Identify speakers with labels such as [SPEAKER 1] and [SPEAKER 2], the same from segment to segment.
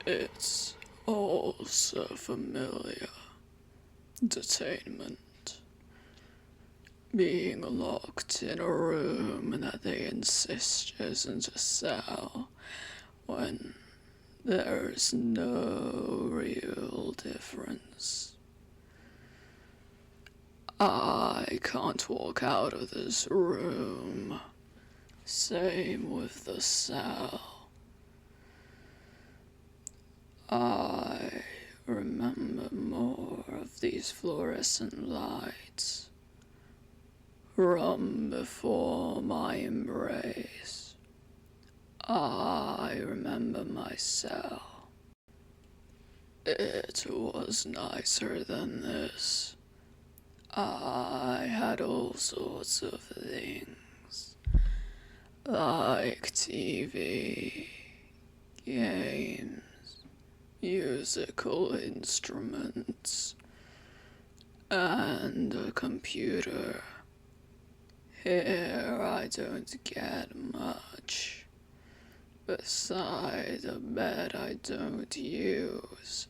[SPEAKER 1] It's all so familiar. Detainment. Being locked in a room that they insist isn't a cell when there's no real difference. I can't walk out of this room. Same with the cell. I remember more of these fluorescent lights from before my embrace. I remember my cell. It was nicer than this. I had all sorts of things, like TV, games, musical instruments, and a computer. Here I don't get much, beside a bed I don't use,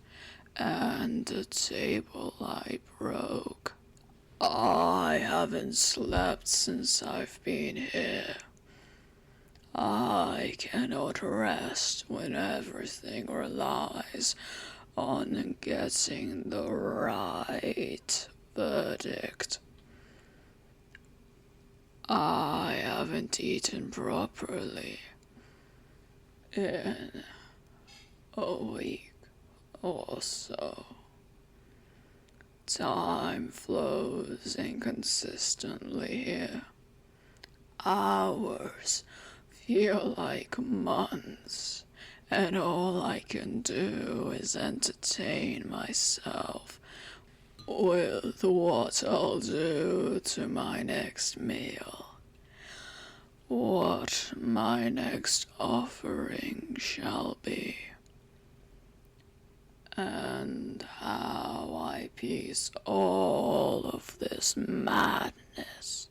[SPEAKER 1] and a table I broke. I haven't slept since I've been here. I cannot rest when everything relies on getting the right verdict. I haven't eaten properly in a week or so. Time flows inconsistently here. Hours feel like months, and all I can do is entertain myself with what I'll do to my next meal, what my next offering shall be, and how I piece all of this madness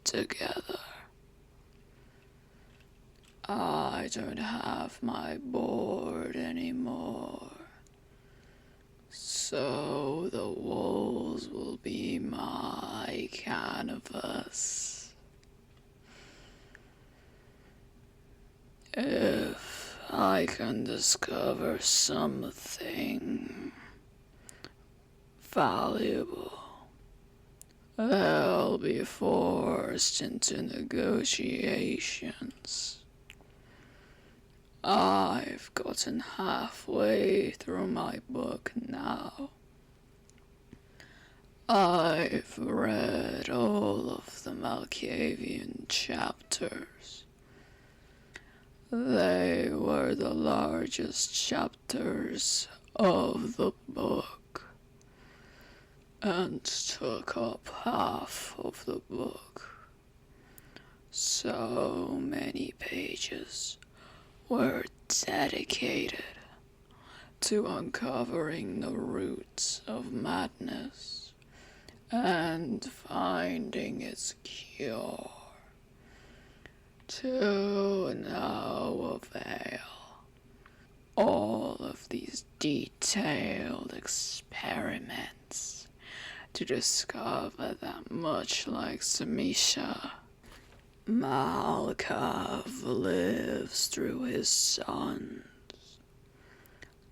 [SPEAKER 1] together. I don't have my board anymore, so the walls will be my canvas. If I can discover something valuable, I'll be forced into negotiations. I've gotten halfway through my book now. I've read all of the Malkavian chapters. They were the largest chapters of the book and took up half of the book. So many pages were dedicated to uncovering the roots of madness and finding its cure. To no avail. All of these detailed experiments to discover that, much like Samisha, Malkav lives through his sons,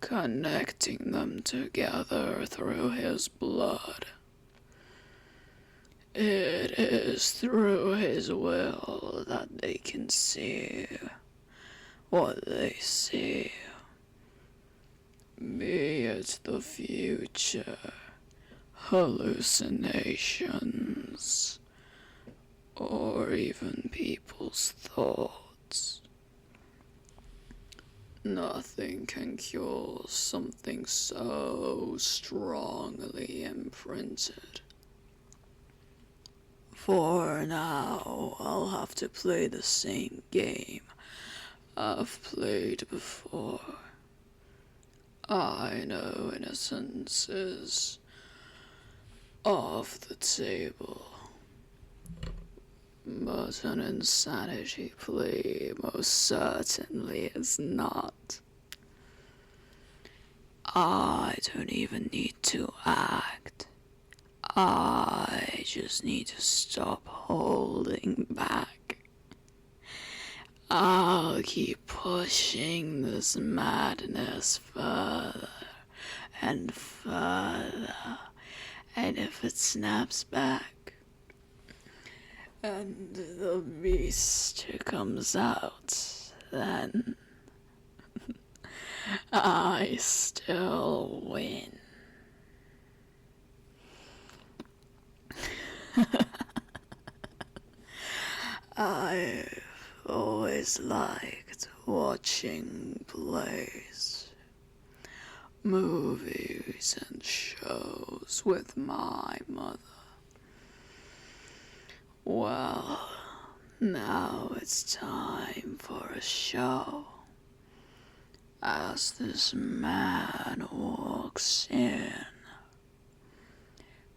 [SPEAKER 1] connecting them together through his blood. It is through his will that they can see what they see, be it the future, hallucinations, or even people's thoughts. Nothing can cure something so strongly imprinted. For now, I'll have to play the same game I've played before. I know innocence is off the table, but an insanity plea most certainly is not. I don't even need to act. I just need to stop holding back. I'll keep pushing this madness further and further, and if it snaps back and the beast comes out, then I still win. I've always liked watching plays, movies and shows with my mother. Well, now it's time for a show. As this man walks in,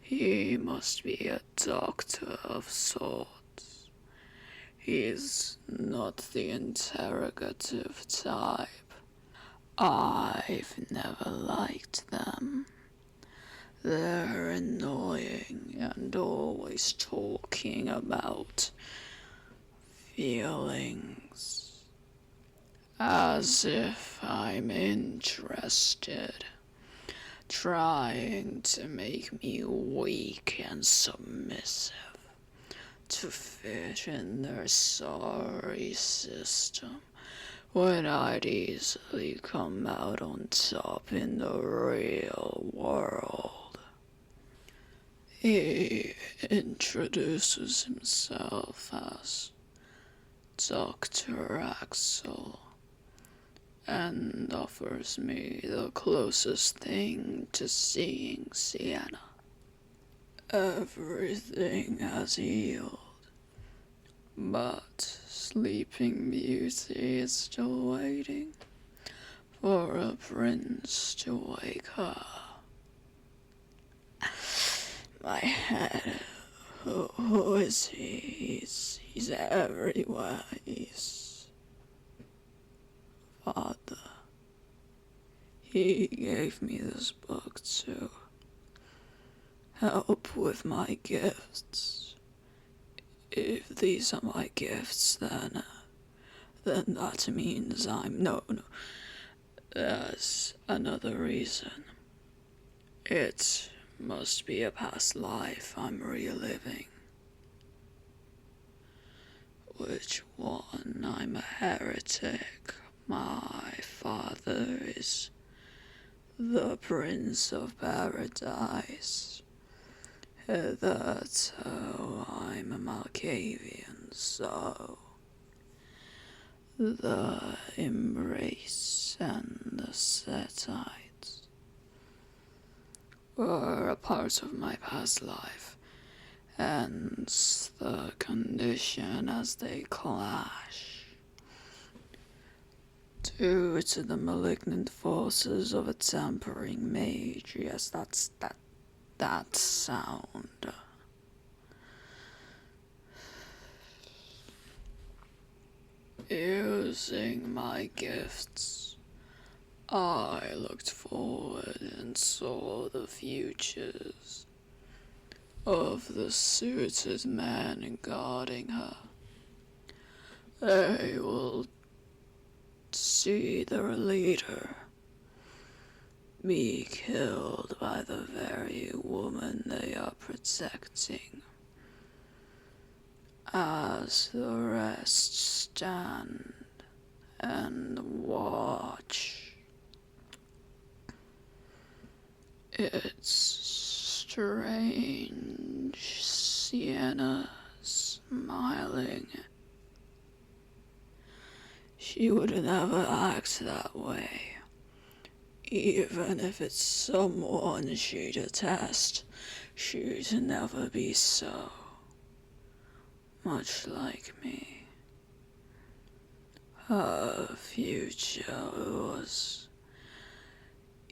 [SPEAKER 1] he must be a doctor of sorts. He's not the interrogative type. I've never liked them. They're annoying and always talking about feelings, as if I'm interested, trying to make me weak and submissive to fit in their sorry system, when I'd easily come out on top in the real world. He introduces himself as Dr. Axel and offers me the closest thing to seeing Sienna. Everything has healed, but Sleeping Beauty is still waiting for a prince to wake her. My head, who is he? He's everywhere. He's father. He gave me this book to help with my gifts. If these are my gifts, then that means no. There's another reason. It must be a past life I'm reliving. Which one? I'm a heretic. My father is the Prince of Paradise. Hitherto I'm a Malkavian, so the embrace and the Setites were a part of my past life, hence the condition as they clash. Due to the malignant forces of a tampering mage, yes, that sound. Using my gifts, I looked forward and saw the futures of the suited men guarding her. They will see their leader be killed by the very woman they are protecting, as the rest stand and watch. It's strange, Sienna smiling. She would never act that way. Even if it's someone she detests, she'd never be so. Much like me. Her future was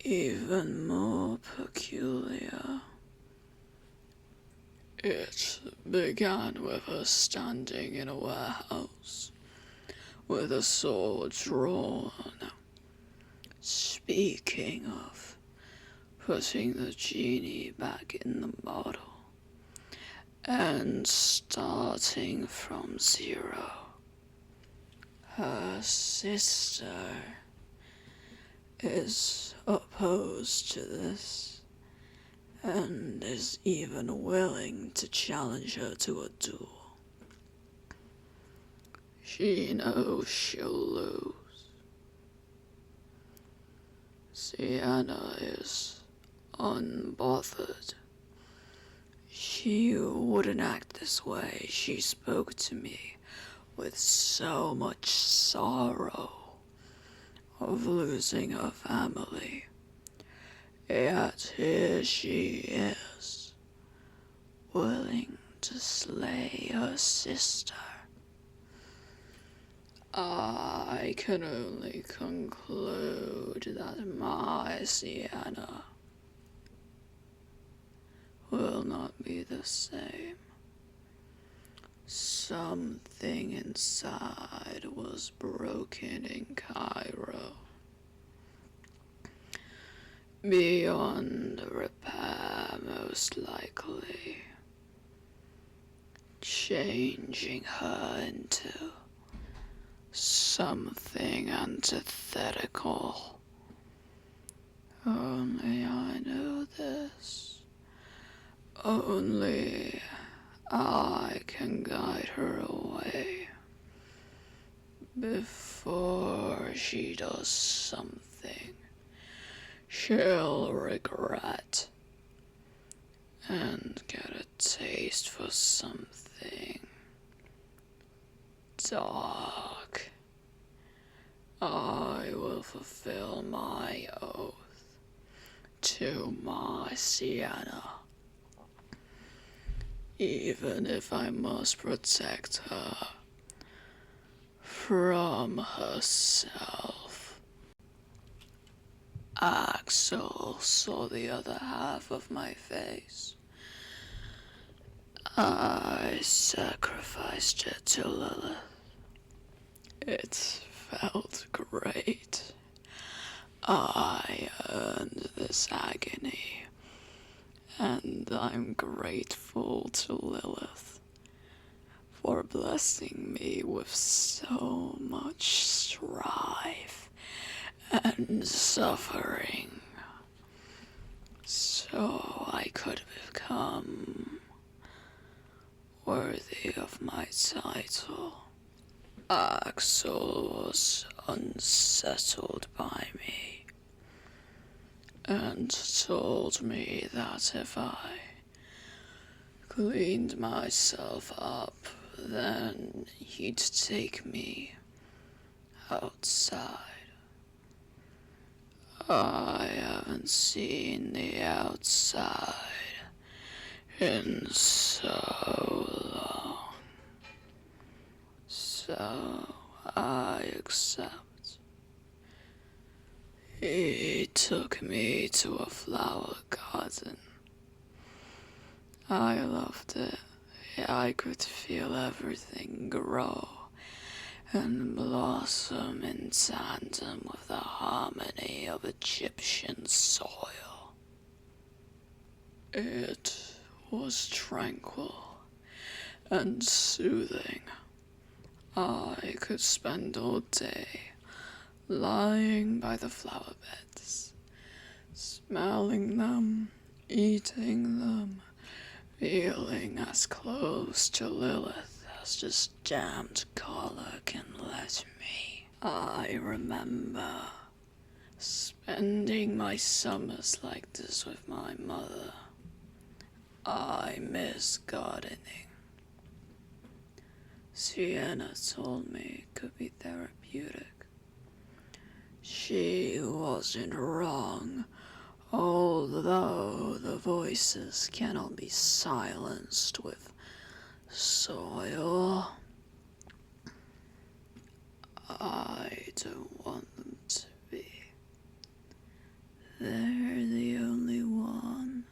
[SPEAKER 1] even more peculiar. It began with her standing in a warehouse with a sword drawn. Speaking of putting the genie back in the bottle and starting from zero. Her sister is opposed to this and is even willing to challenge her to a duel. She knows she'll lose. Sienna is unbothered. She wouldn't act this way. She spoke to me with so much sorrow of losing her family. Yet here she is, willing to slay her sister. I can only conclude that my Sienna will not be the same. Something inside was broken in Cairo, beyond repair most likely, changing her into something antithetical. Only I know this. Only I can guide her away before she does something she'll regret and get a taste for something dark. I will fulfill my oath to my Sienna, even if I must protect her from herself. Axel saw the other half of my face. I sacrificed it to Lilith. It felt great. I earned this agony, and I'm grateful to Lilith for blessing me with so much strife and suffering, so I could become worthy of my title. Axel was unsettled by me and told me that if I cleaned myself up, then he'd take me outside. I haven't seen the outside in so long, so I accept. He took me to a flower garden. I loved it. I could feel everything grow and blossom in tandem with the harmony of Egyptian soil. It was tranquil and soothing. I could spend all day lying by the flower beds, smelling them, eating them, feeling as close to Lilith as this damned collar can let me. I remember spending my summers like this with my mother. I miss gardening. Sienna told me it could be therapeutic. She wasn't wrong, although the voices cannot be silenced with soil. I don't want them to be. They're the only one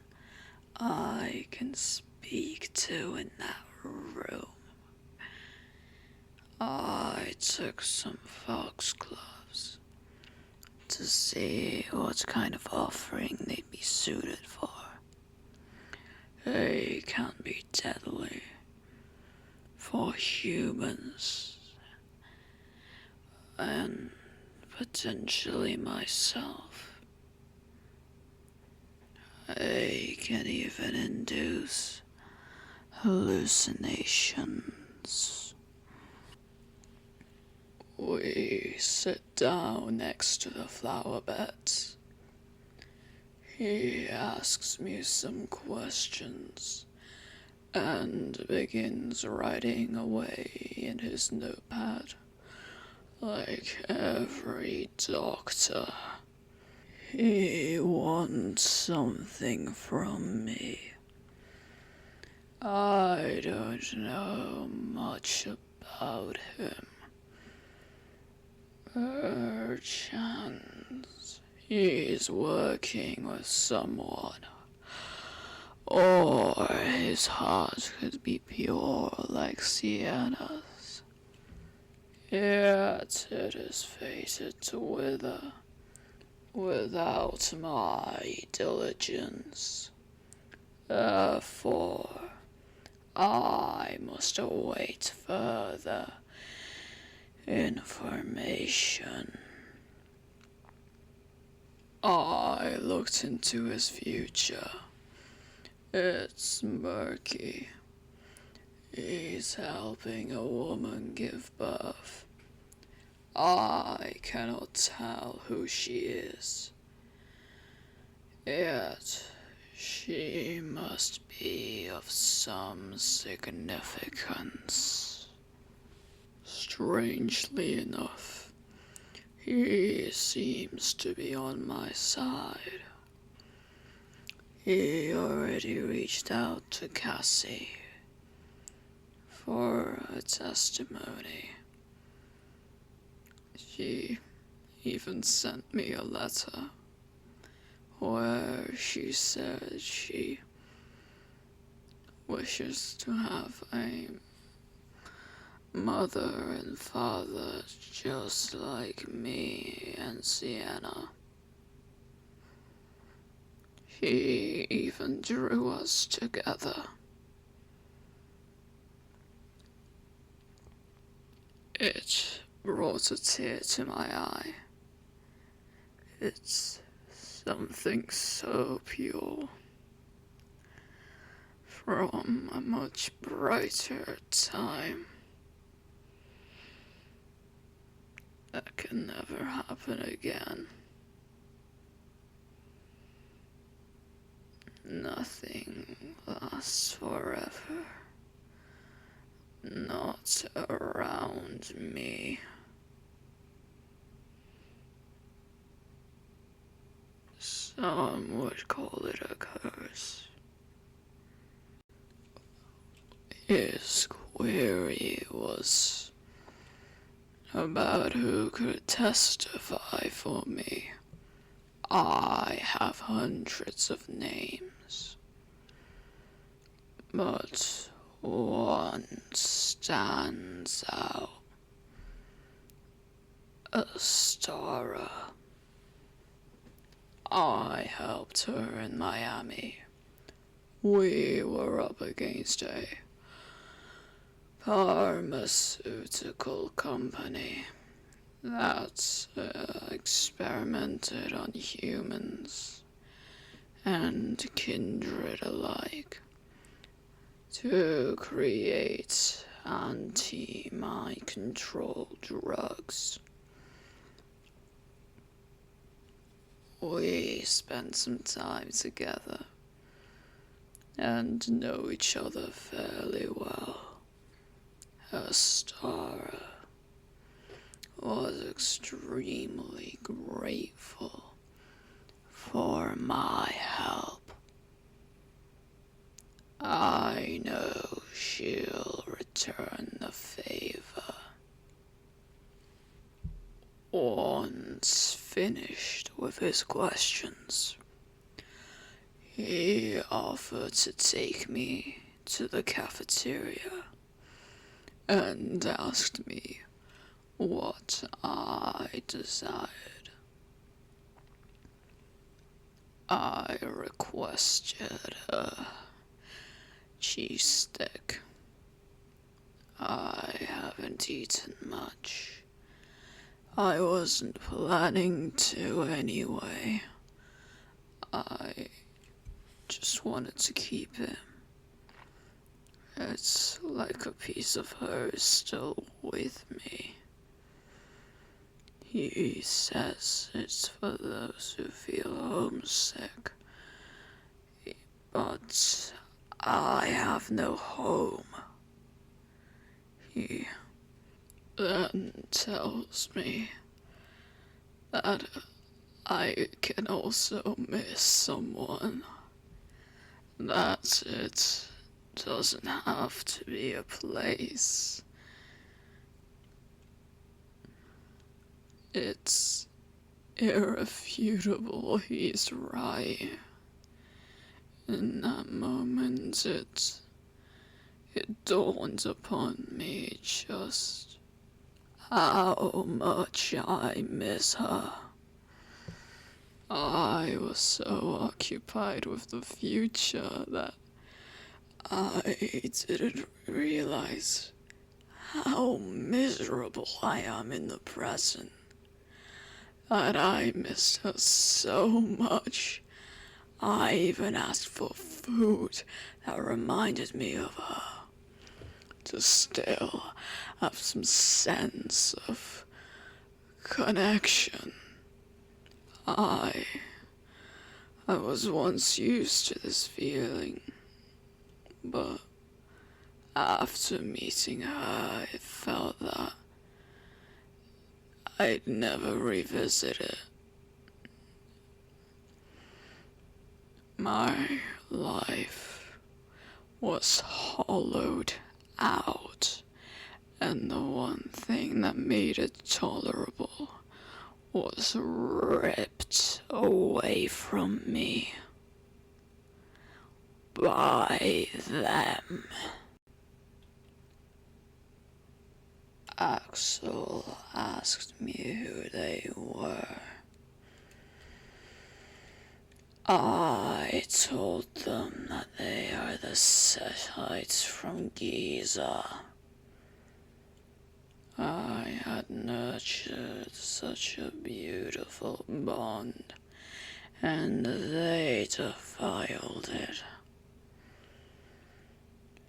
[SPEAKER 1] I can speak to in that room. I took some foxgloves to see what kind of offering they'd be suited for. They can be deadly for humans and potentially myself. They can even induce hallucinations. We sit down next to the flower beds. He asks me some questions and begins writing away in his notepad like every doctor. He wants something from me. I don't know much about him. Perchance he's working with someone, or his heart could be pure like Sienna's. Yet it is fated to wither without my diligence. Therefore, I must await further information. I looked into his future. It's murky. He's helping a woman give birth. I cannot tell who she is. Yet, she must be of some significance. Strangely enough, he seems to be on my side. He already reached out to Cassie for a testimony. She even sent me a letter where she said she wishes to have a mother and father just like me and Sienna. He even drew us together. It brought a tear to my eye. It's something so pure from a much brighter time. That can never happen again. Nothing lasts forever. Not around me. Some would call it a curse. His query was about who could testify for me. I have hundreds of names, but one stands out. Astara. I helped her in Miami. We were up against a pharmaceutical company that experimented on humans and kindred alike to create anti-mind control drugs. We spent some time together and know each other fairly well. Astara was extremely grateful for my help. I know she'll return the favor. Once finished with his questions, he offered to take me to the cafeteria and asked me what I desired. I requested a cheese stick. I haven't eaten much. I wasn't planning to anyway. I just wanted to keep it. It's like a piece of her is still with me. He says it's for those who feel homesick. But I have no home. He then tells me that I can also miss someone. That it doesn't have to be a place. It's irrefutable, he's right. In that moment, it dawned upon me just how much I miss her. I was so occupied with the future that I didn't realize how miserable I am in the present. That I missed her so much. I even asked for food that reminded me of her, to still have some sense of connection. I was once used to this feeling, but after meeting her, I felt that I'd never revisit it. My life was hollowed out, and the one thing that made it tolerable was ripped away from me by them. Axel asked me who they were. I told them that they are the Sethites from Giza. I had nurtured such a beautiful bond, and they defiled it.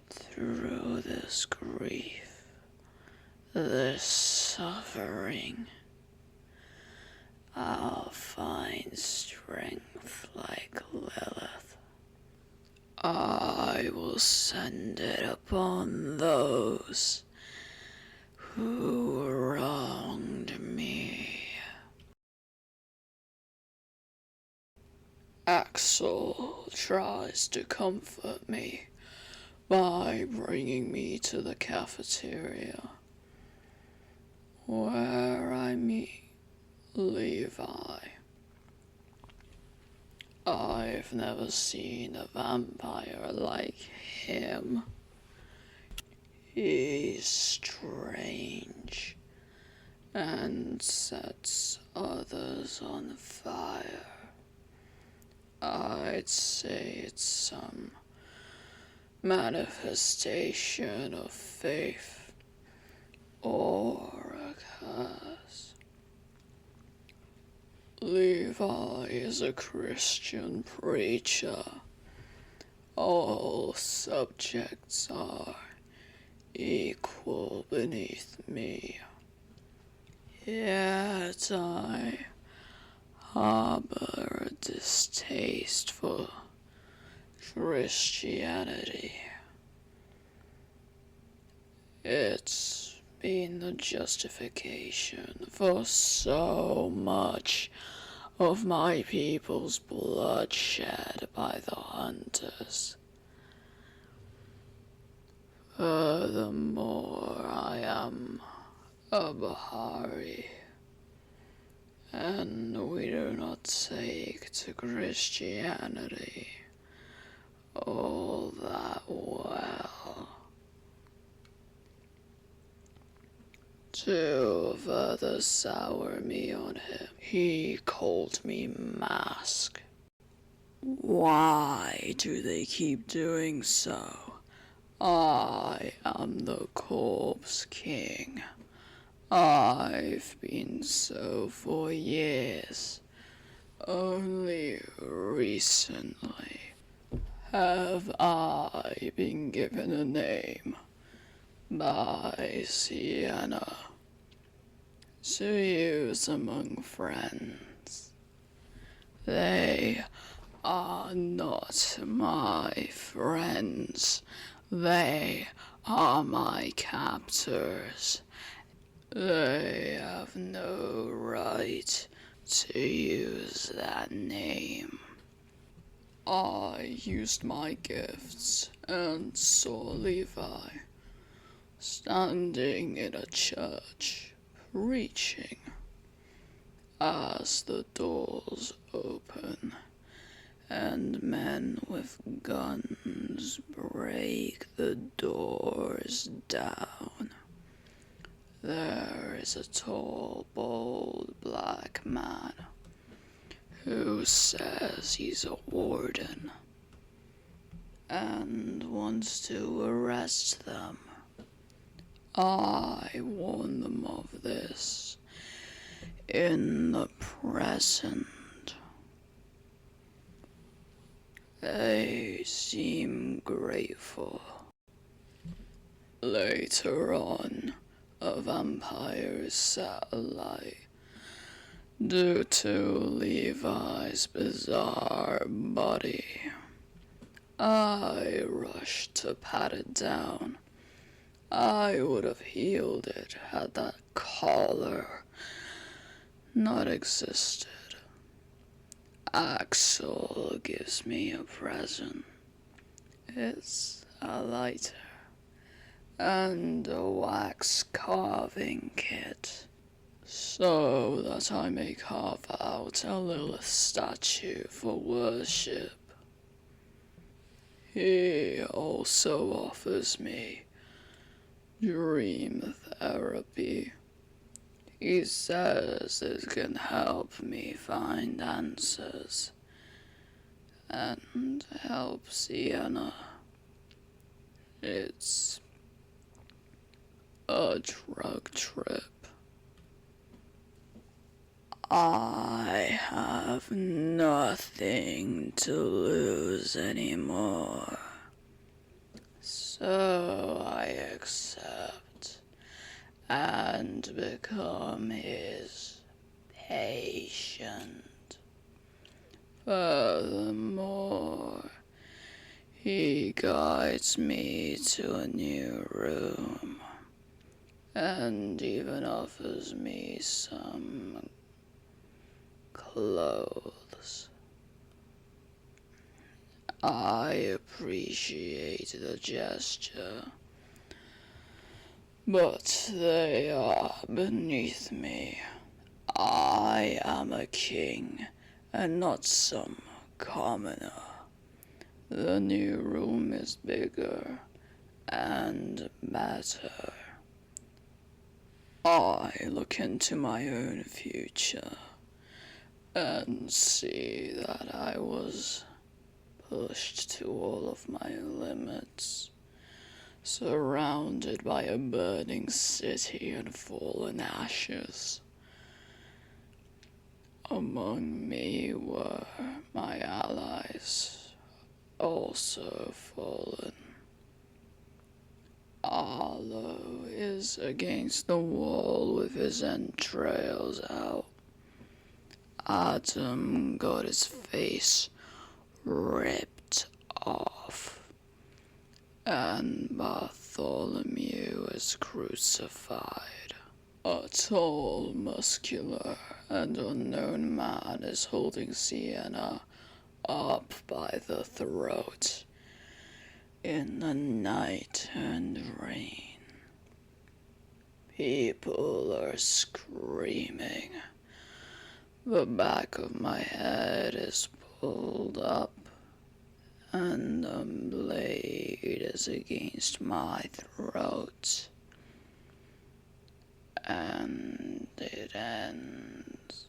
[SPEAKER 1] Through this grief, this suffering, I'll find strength like Lilith. I will send it upon those who wronged me. Axel tries to comfort me by bringing me to the cafeteria, where I meet Levi. I've never seen a vampire like him. He's strange and sets others on fire. I'd say it's some manifestation of faith or a curse. Levi is a Christian preacher. All subjects are equal beneath me. Yet I harbor a distaste for Christianity. It's been the justification for so much of my people's bloodshed by the hunters. Furthermore, I am a Bahari, and we do not take to Christianity all that well. To further sour me on him, he called me Mask. Why do they keep doing so? I am the Corpse King. I've been so for years. Only recently have I been given a name by Sienna to use among friends. They are not my friends. They are my captors. They have no right to use that name. I used my gifts and saw Levi standing in a church preaching. As the doors open and men with guns break the doors down, there is a tall, bold black man who says he's a warden and wants to arrest them. I warn them of this in the present. They seem grateful. Later on, a vampire's satellite, due to Levi's bizarre body. I rushed to pat it down. I would have healed it had that collar not existed. Axel gives me a present. It's a lighter and a wax carving kit, so that I may carve out a little statue for worship. He also offers me dream therapy. He says it can help me find answers and help Sienna. It's a drug trip. I have nothing to lose anymore, so I accept and become his patient. Furthermore, he guides me to a new room and even offers me some clothes. I appreciate the gesture, but they are beneath me. I am a king and not some commoner. The new room is bigger and better. I look into my own future and see that I was pushed to all of my limits, surrounded by a burning city and fallen ashes. Among me were my allies, also fallen. Arlo is against the wall with his entrails out. Adam got his face ripped off, and Bartholomew is crucified. A tall, muscular, and unknown man is holding Sienna up by the throat in the night and rain. People are screaming. The back of my head is pulled up, and the blade is against my throat. And it ends.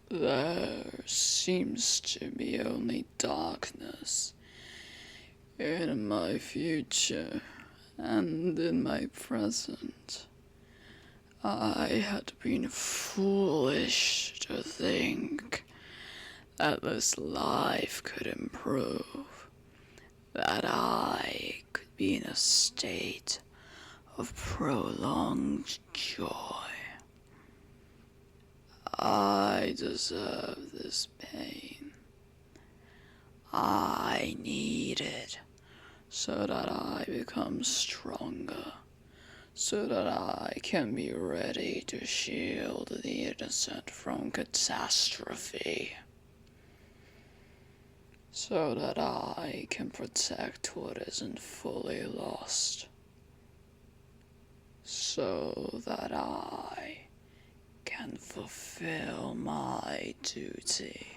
[SPEAKER 1] There seems to be only darkness in my future and in my present. I had been foolish to think that this life could improve, that I could be in a state of prolonged joy. I deserve this pain. I need it so that I become stronger, so that I can be ready to shield the innocent from catastrophe, so that I can protect what isn't fully lost, so that I can fulfill my duty.